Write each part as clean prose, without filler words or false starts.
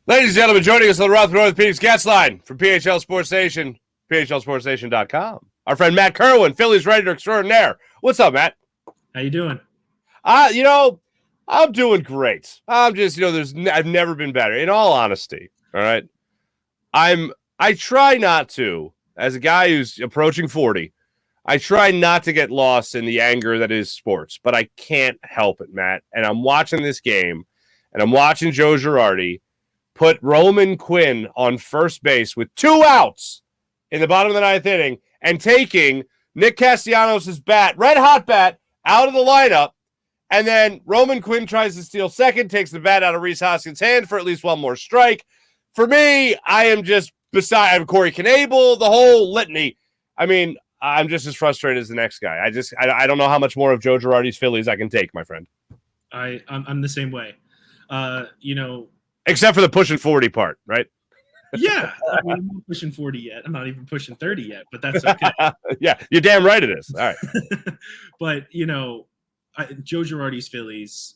Ladies and gentlemen, joining us on the Rothman Orthopaedics guest line from PHL SportsNation, PHLSportsNation.com. Our friend Matt Kerwin, Phillies writer extraordinaire. What's up, Matt? How you doing? I'm doing great. I'm just, I've never been better. In all honesty, all right. I try not to, as a guy who's approaching 40, I try not to get lost in the anger that is sports, but I can't help it, Matt. And I'm watching this game, and I'm watching Joe Girardi put Roman Quinn on first base with 2 outs in the bottom of the 9th inning and taking Nick Castellanos' bat, red hot bat, out of the lineup. And then Roman Quinn tries to steal second, takes the bat out of Rhys Hoskins' hand for at least one more strike. For me, I am just beside Corey Knebel, the whole litany. I mean, I'm just as frustrated as the next guy. I don't know how much more of Joe Girardi's Phillies I can take, my friend. I'm the same way. Except for the pushing 40 part, right? Yeah. I mean, I'm not pushing 40 yet. I'm not even pushing 30 yet, but that's okay. Yeah, you're damn right it is. All right. But, Joe Girardi's Phillies,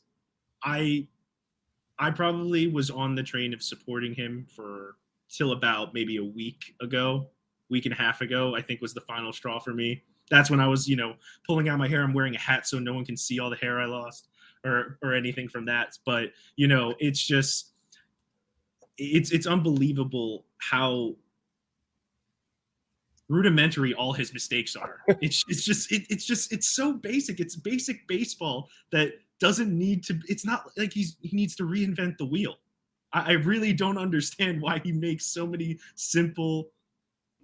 I probably was on the train of supporting him till about maybe a week and a half ago, I think was the final straw for me. That's when I was, pulling out my hair. I'm wearing a hat so no one can see all the hair I lost or anything from that. But, it's just, it's unbelievable how rudimentary all his mistakes are. It's so basic. It's basic baseball that doesn't need to. It's not like he needs to reinvent the wheel. I really don't understand why he makes so many simple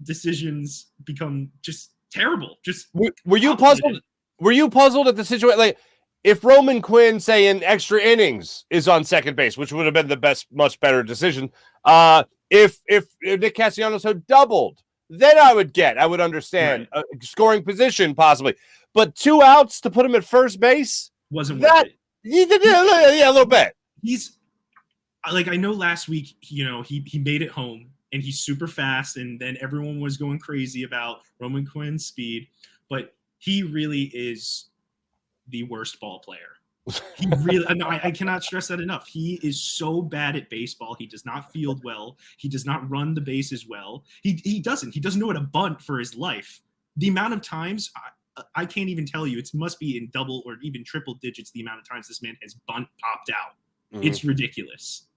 decisions become just terrible. Just were you puzzled? Were you puzzled at the situation? Like, if Roman Quinn, say in extra innings, is on second base, which would have been the best, much better decision. If Nick Castellanos had doubled, then I would understand scoring position possibly. But 2 outs to put him at first base wasn't worth it. Yeah, a little bit. He's like, I know last week, he made it home and he's super fast, and then everyone was going crazy about Roman Quinn's speed, but he really is the worst ball player. He really, I cannot stress that enough. He is so bad at baseball. He does not field well. He does not run the bases well. He doesn't know how to bunt for his life. The amount of times I can't even tell you. It must be in double or even triple digits the amount of times this man has bunt popped out. Mm-hmm. It's ridiculous.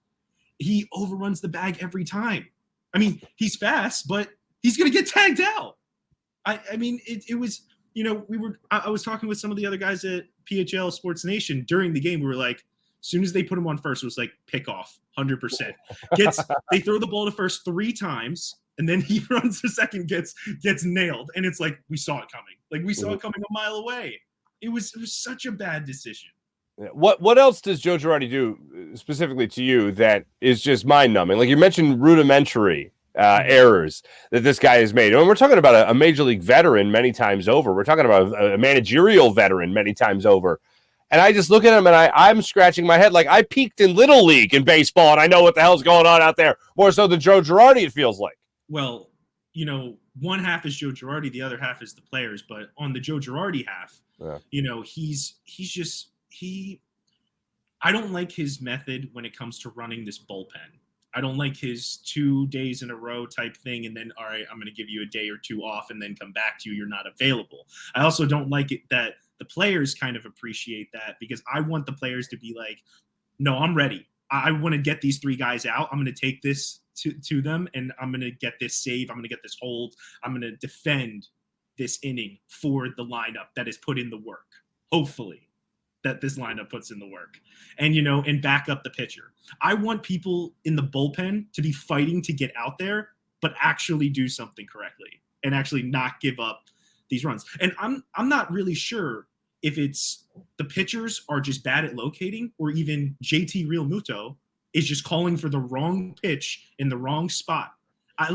He overruns the bag every time. I mean, he's fast, but he's going to get tagged out. I mean, it was. I was talking with some of the other guys at PHL SportsNation during the game. We were like, as soon as they put him on first, it was like pick off, 100%. They throw the ball to first 3 times, and then he runs to second, gets nailed, and it's like we saw it coming. Like we saw it coming a mile away. It was such a bad decision. What else does Joe Girardi do specifically to you that is just mind numbing? Like you mentioned, rudimentary errors that this guy has made. And we're talking about a major league veteran many times over. We're talking about a managerial veteran many times over. And I just look at him and I'm scratching my head. Like I peaked in Little League in baseball and I know what the hell's going on out there more so than Joe Girardi, it feels like. Well, one half is Joe Girardi, the other half is the players. But on the Joe Girardi half, I don't like his method when it comes to running this bullpen. I don't like his 2 days in a row type thing. And then, all right, I'm going to give you a day or 2 off and then come back to you. You're not available. I also don't like it that the players kind of appreciate that, because I want the players to be like, no, I'm ready. I want to get these 3 guys out. I'm going to take this to them and I'm going to get this save. I'm going to get this hold. I'm going to defend this inning for the lineup that has put in the work. Hopefully that this lineup puts in the work and back up the pitcher. I want people in the bullpen to be fighting to get out there, but actually do something correctly and actually not give up these runs. And I'm not really sure if it's the pitchers are just bad at locating, or even JT Realmuto is just calling for the wrong pitch in the wrong spot. I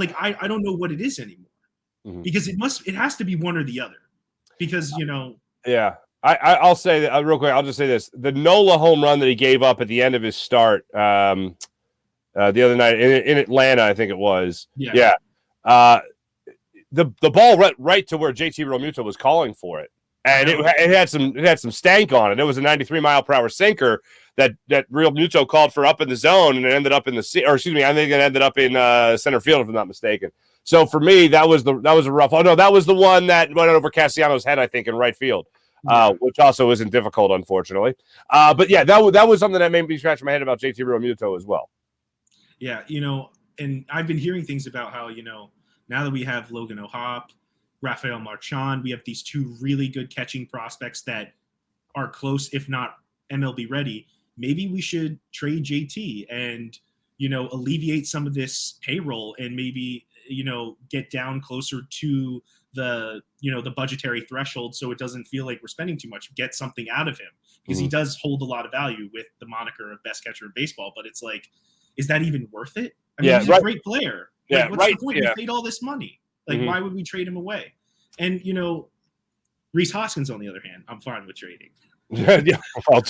don't know what it is anymore, because it has to be one or the other, because Yeah. I'll say that real quick. I'll just say this: the Nola home run that he gave up at the end of his start the other night in Atlanta, I think it was. Yeah. The ball went right to where JT Realmuto was calling for it, and it had some stank on it. It was a 93 mile per hour sinker that Real Muto called for up in the zone, and it ended up in I think it ended up in center field, if I'm not mistaken. So for me, that was a rough. Oh no, that was the one that went over Castellanos' head, I think, in right field, which also isn't difficult, unfortunately. But yeah, that was something that made me scratch my head about JT Real Muto as well. Yeah, and I've been hearing things about how now that we have Logan O'Hoppe, Rafael Marchand, we have these two really good catching prospects that are close, if not MLB ready. Maybe we should trade JT and alleviate some of this payroll and maybe get down closer to the the budgetary threshold, so it doesn't feel like we're spending too much. Get something out of him, because he does hold a lot of value with the moniker of best catcher in baseball. But it's like, is that even worth it? I mean, he's a great player. Like, what's the point? We paid all this money. Like, why would we trade him away? And Rhys Hoskins, on the other hand, I'm fine with trading. Yeah, well,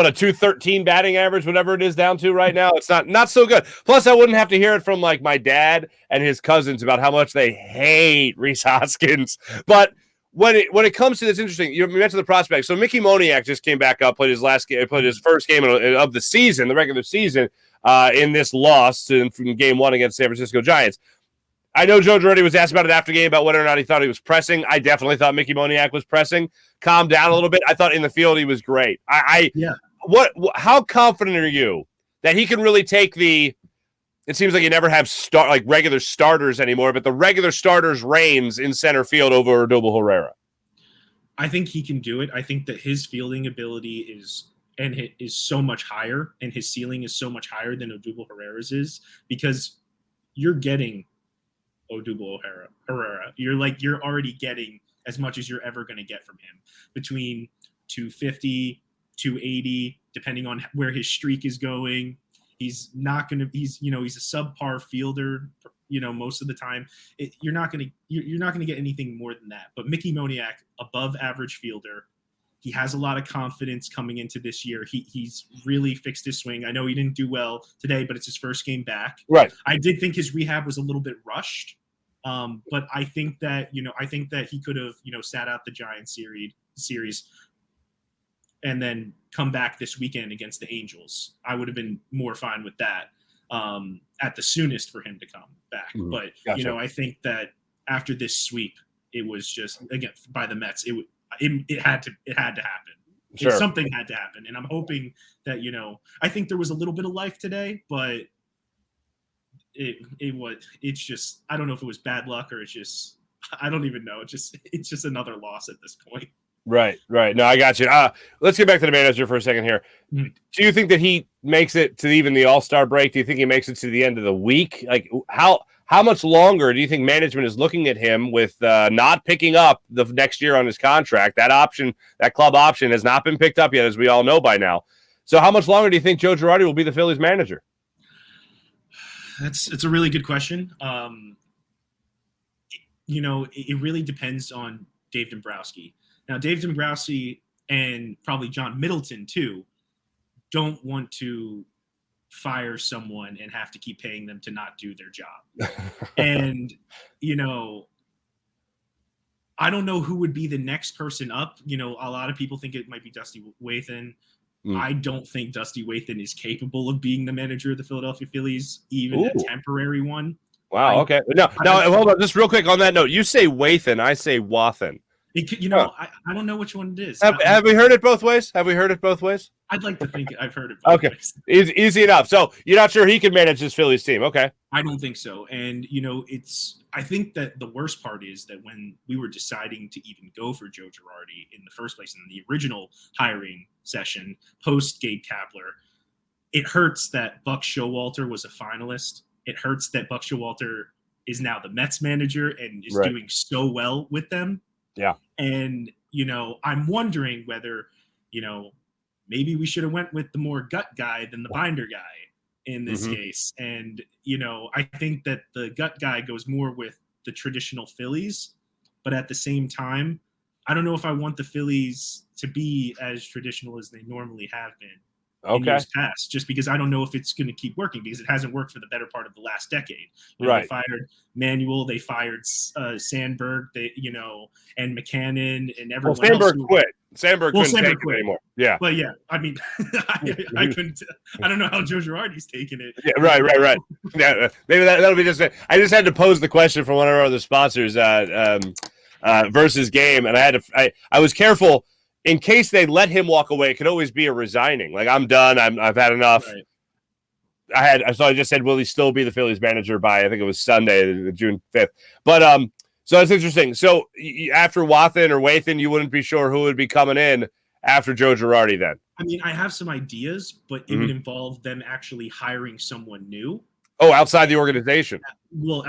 a 213 batting average, whatever it is down to right now. It's not so good. Plus, I wouldn't have to hear it from like my dad and his cousins about how much they hate Rhys Hoskins. But when it comes to this, interesting. You mentioned the prospect. So Mickey Moniak just came back up, played his first game of the season, the regular season, in this loss from Game 1 against San Francisco Giants. I know Joe Girardi was asked about it after game about whether or not he thought he was pressing. I definitely thought Mickey Moniak was pressing. Calmed down a little bit. I thought in the field he was great. How confident are you that he can really take it seems like you never have regular starters anymore, but the regular starters reigns in center field over Odubel Herrera? I think he can do it. I think that his fielding ability is so much higher, and his ceiling is so much higher than Odubel Herrera's is, because you're getting Odubel Herrera. You're already getting as much as you're ever going to get from him, between 250, 280, depending on where his streak is going. He's a subpar fielder, most of the time. You're not going to get anything more than that. But Mickey Moniak, above average fielder. He has a lot of confidence coming into this year. He's really fixed his swing. I know he didn't do well today, but it's his first game back. Right. I did think his rehab was a little bit rushed, but I think that he could have sat out the Giants series and then come back this weekend against the Angels. I would have been more fine with that at the soonest for him to come back. Mm-hmm. But gotcha. I think that after this sweep, it was just, again, by the Mets, it had to happen. Sure. Something had to happen. And I'm hoping that, I think there was a little bit of life today, but it's just, I don't know if it was bad luck or I don't even know. It's just another loss at this point. Right. No, I got you. Let's get back to the manager for a second here. Mm-hmm. Do you think that he makes it to even the All-Star break? Do you think he makes it to the end of the week? Like, how much longer do you think management is looking at him with not picking up the next year on his contract? That club option has not been picked up yet, as we all know by now. So how much longer do you think Joe Girardi will be the Phillies manager? It's a really good question. It really depends on Dave Dombrowski. Now, Dave Dombrowski and probably John Middleton, too, don't want to fire someone and have to keep paying them to not do their job. And, I don't know who would be the next person up. A lot of people think it might be Dusty Wathan. I don't think Dusty Wathan is capable of being the manager of the Philadelphia Phillies, even a temporary one. Wow, okay. No, hold on. Just real quick on that note. You say Wathan, I say Wathan. I don't know which one it is. Have we heard it both ways? I'd like to think I've heard it both ways. Easy enough. So you're not sure he can manage this Phillies team. Okay. I don't think so. And, I think that the worst part is that when we were deciding to even go for Joe Girardi in the first place, in the original hiring session, post Gabe Kapler, it hurts that Buck Showalter was a finalist. It hurts that Buck Showalter is now the Mets manager and is doing so well with them. Yeah. And, I'm wondering whether, maybe we should have went with the more gut guy than the binder guy in this case. And, I think that the gut guy goes more with the traditional Phillies, but at the same time, I don't know if I want the Phillies to be as traditional as they normally have been in years past, just because I don't know if it's going to keep working, because it hasn't worked for the better part of the last decade. They fired Manuel, they fired Sandberg, and McCannon and everyone else. Sandberg quit. Sandberg Well, couldn't Sandberg take it quit. anymore. Yeah. But yeah, I mean, I couldn't. I don't know how Joe Girardi's taking it. Yeah, right. Yeah, maybe that'll be just. I just had to pose the question for one of our other sponsors versus game, and I was careful in case they let him walk away. It could always be a resigning. Like, I'm done. I've had enough. Right. So I just said, will he still be the Phillies manager by, I think it was Sunday, June 5th. But so that's interesting. So after Wathan, you wouldn't be sure who would be coming in after Joe Girardi then? I mean, I have some ideas, but it would involve them actually hiring someone new. Oh, outside the organization. Well,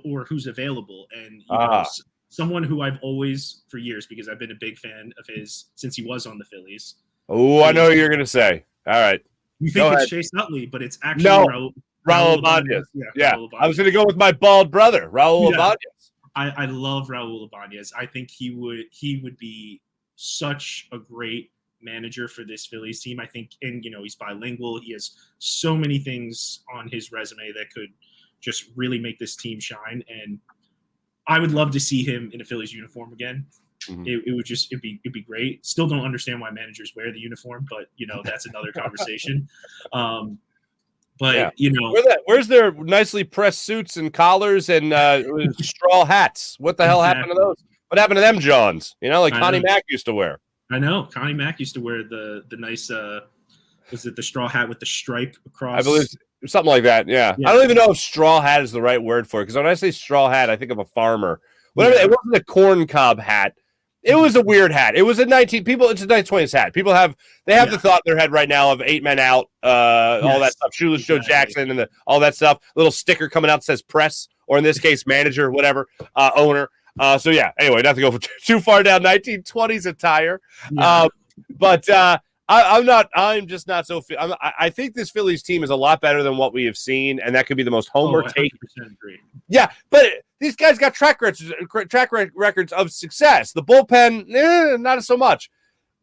or who's available, and you know, someone who I've always, for years, because I've been a big fan of his since he was on the Phillies. Oh, I know what you're going to say. All right. You think it's Chase Utley, but it's actually Raul Ibanez. Yeah. Raul Ibanez. I was going to go with my bald brother, Raul Ibanez. I love Raul Ibanez. I think he would be such a great manager for this Phillies team. I think, and you know, he's bilingual. He has so many things on his resume that could just really make this team shine. And I would love to see him in a Phillies uniform again. It'd be great. Still don't understand why managers wear the uniform, but you know, that's another conversation. You know, where's their nicely pressed suits and collars and straw hats? What the hell happened to those? What happened to them Johns? You know, like Connie Mack used to wear. I know Connie Mack used to wear the nice was it the straw hat with the stripe across? I believe something like that. Yeah. I don't even know if straw hat is the right word for it, because when I say straw hat, I think of a farmer. Whatever. It wasn't a corn cob hat. It was a weird hat. It was it's a 1920s hat. People have the thought in their head right now of 8 men out, all that stuff. Shoeless Joe Jackson and all that stuff. Little sticker coming out that says press, or in this case, manager, whatever, owner. So yeah. Anyway, not to go too far down 1920s attire. Yeah. I'm just not so. I think this Phillies team is a lot better than what we have seen, and that could be the most homer take. Agree. Yeah, but these guys got track records of success. The bullpen, not so much.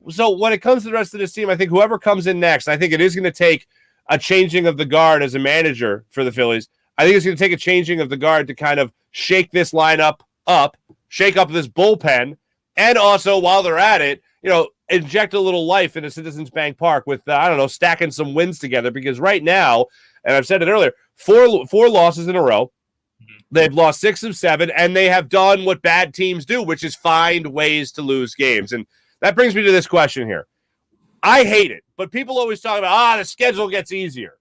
So when it comes to the rest of this team, I think whoever comes in next, I think it is going to take a changing of the guard as a manager for the Phillies. I think it's going to take a changing of the guard to kind of shake this lineup up, shake up this bullpen, and also while they're at it, you know, inject a little life into Citizens Bank Park with, stacking some wins together. Because right now, and I've said it earlier, four losses in a row. They've lost 6 of 7, and they have done what bad teams do, which is find ways to lose games. And that brings me to this question here. I hate it, but people always talk about, the schedule gets easier.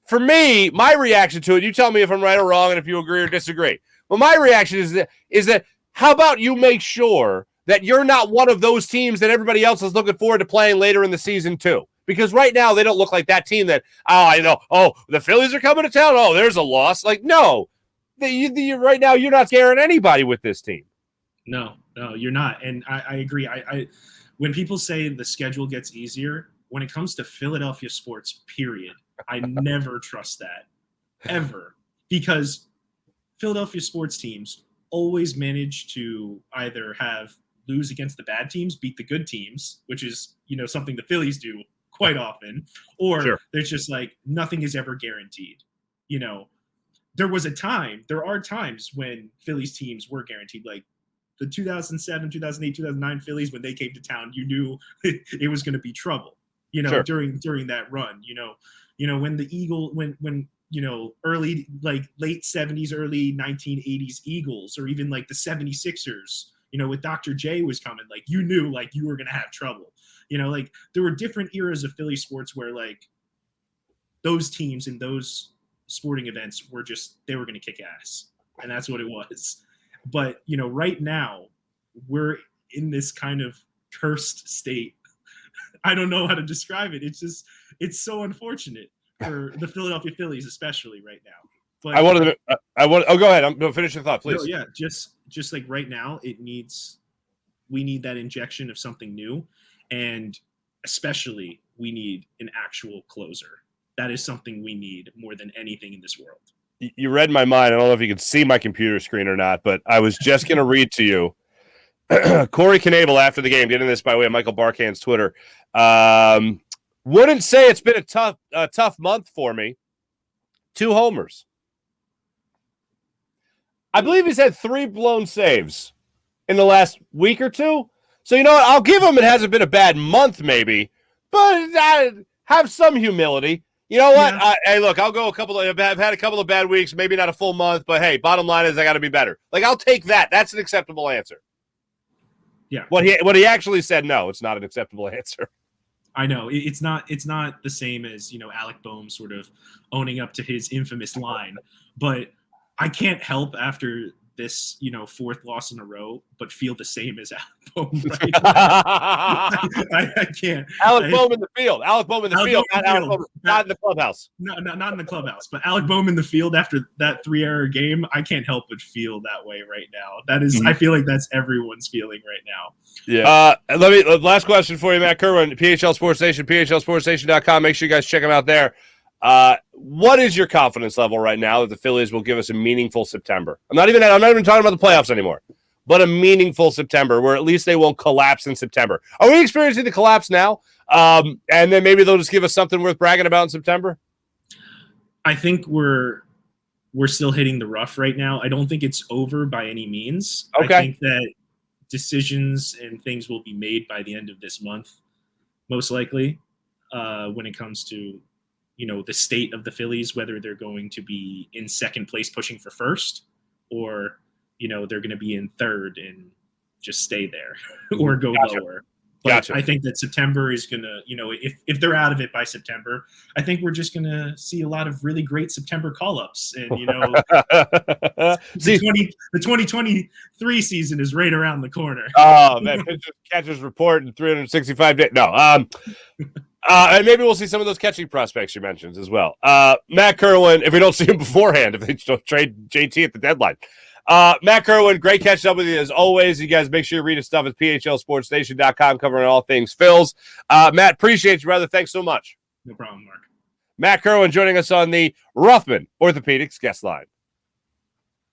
For me, my reaction to it, you tell me if I'm right or wrong and if you agree or disagree. Well, my reaction is that how about you make sure that you're not one of those teams that everybody else is looking forward to playing later in the season too. Because right now they don't look like that team that, the Phillies are coming to town. Oh, there's a loss. Like, no. Right now you're not scaring anybody with this team. No, you're not. And I agree. I when people say the schedule gets easier, when it comes to Philadelphia sports, period, I never trust that. Ever. Because Philadelphia sports teams always manage to either lose against the bad teams, beat the good teams, which is, something the Phillies do quite often, or there's just like nothing is ever guaranteed. There are times when Phillies teams were guaranteed, like the 2007, 2008, 2009 Phillies, when they came to town, you knew it was going to be trouble, during that run, when the early, like late 70s, early 1980s Eagles, or even like the 76ers, with Dr. J was coming, like you knew like you were going to have trouble, like there were different eras of Philly sports where like those teams and those sporting events they were going to kick ass, and that's what it was. But, right now we're in this kind of cursed state. I don't know how to describe it. It's so unfortunate for the Philadelphia Phillies, especially right now. But go ahead. I'm finish your thought, please. No, yeah. Just like right now, we need that injection of something new. And especially we need an actual closer. That is something we need more than anything in this world. You read my mind. I don't know if you can see my computer screen or not, but I was just going to read to you. Corey Knebel after the game, getting this by way of Michael Barkan's Twitter. Wouldn't say it's been a tough month for me. 2 homers. I believe he's had 3 blown saves in the last week or two. So, you know what? I'll give him it hasn't been a bad month, maybe, but have some humility. You know what? Yeah. Hey, look, I'll go I've had a couple of bad weeks, maybe not a full month, but hey, bottom line is I got to be better. Like, I'll take that. That's an acceptable answer. Yeah. What he actually said, no, it's not an acceptable answer. I know it's not the same as, Alec Bohm sort of owning up to his infamous line, but I can't help after this, fourth loss in a row, but feel the same as Alec Bohm right now. I can't. Alec Bohm in the field. Alec Bohm in the field. Not in the clubhouse. Not in the clubhouse, but Alec Bohm in the field after that 3-error game. I can't help but feel that way right now. That is, I feel like that's everyone's feeling right now. Yeah. Last question for you, Matt Kerwin, PHL SportsNation, PHLSportsNation.com. Make sure you guys check them out there. What is your confidence level right now that the Phillies will give us a meaningful September? I'm not even talking about the playoffs anymore, but a meaningful September where at least they won't collapse in September. Are we experiencing the collapse now? And then maybe they'll just give us something worth bragging about in September? I think we're still hitting the rough right now. I don't think it's over by any means. Okay. I think that decisions and things will be made by the end of this month, most likely, when it comes to the state of the Phillies, whether they're going to be in second place pushing for first, or they're going to be in third and just stay there or go lower. But I think that September is going to, if they're out of it by September, I think we're just going to see a lot of really great September call-ups. And, the 2023 season is right around the corner. Oh, man, pitchers, catchers report in 365 days. No. And maybe we'll see some of those catching prospects you mentioned as well. Matt Kerwin, if we don't see him beforehand, if they don't trade JT at the deadline. Matt Kerwin, great catching up with you as always. You guys make sure you read his stuff at PHLSportsNation.com, covering all things Phils. Matt, appreciate you, brother. Thanks so much. No problem, Mark. Matt Kerwin joining us on the Rothman Orthopaedics guest line.